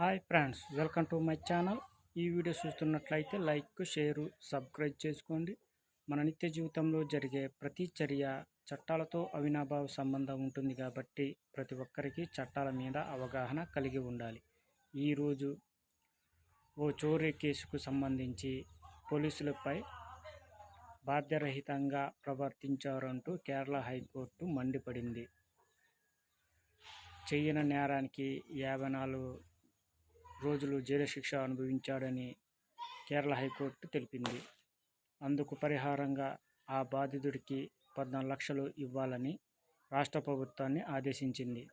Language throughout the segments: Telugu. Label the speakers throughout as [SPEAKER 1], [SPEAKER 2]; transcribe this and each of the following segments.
[SPEAKER 1] Hi friends, welcome to my channel. ఈ వీడియో చూస్తున్నట్లయితే లైక్, షేరు, సబ్స్క్రైబ్ చేసుకోండి. మన నిత్య జీవితంలో జరిగే ప్రతి చర్య చట్టాలతో అవినాభావ సంబంధం ఉంటుంది కాబట్టి ప్రతి ఒక్కరికి చట్టాల మీద అవగాహన కలిగి ఉండాలి. ఈరోజు ఓ చోరీ కేసుకు సంబంధించి పోలీసులపై బాధ్యరహితంగా ప్రవర్తించారంటూ కేరళ హైకోర్టు మండిపడింది. చేయని నేరానికి 54 రోజులు జైలు శిక్ష అనుభవించాడని కేరళ హైకోర్టు తెలిపింది. అందుకు పరిహారంగా ఆ బాధితుడికి 14 లక్షలు ఇవ్వాలని రాష్ట్ర ప్రభుత్వాన్ని ఆదేశించింది.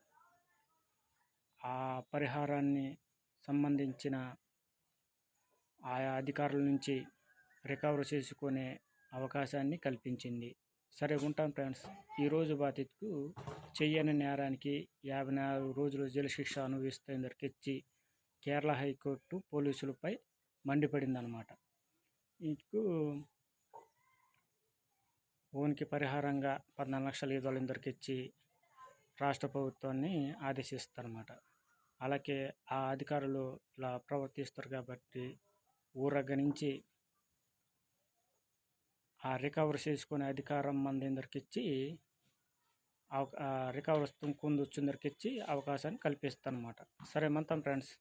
[SPEAKER 1] ఆ పరిహారాన్ని సంబంధించిన ఆయా అధికారుల నుంచి రికవర్ చేసుకునే అవకాశాన్ని కల్పించింది. సరే, ఉంటాం ఫ్రెండ్స్. ఈరోజు బాధితుకు చెయ్యని నేరానికి 54 రోజులు జైలు శిక్ష అనుభవిస్తేందుకు కేరళ హైకోర్టు పోలీసులపై మండిపడిందన్నమాట. ఇందుకు ఓన్కి పరిహారంగా 14 లక్షలు ఇవ్వాలందరికిచ్చి రాష్ట్ర ప్రభుత్వాన్ని ఆదేశిస్తారన్నమాట. అలాగే ఆ అధికారులు ఇలా ప్రవర్తిస్తారు కాబట్టి ఊరగనించి ఆ రికవర్ చేసుకునే అధికారం మందిందరికిచ్చి రికవర్ కుందొచ్చిందరికిచ్చి అవకాశాన్ని కల్పిస్తారన్నమాట. సరే, మంతం ఫ్రెండ్స్.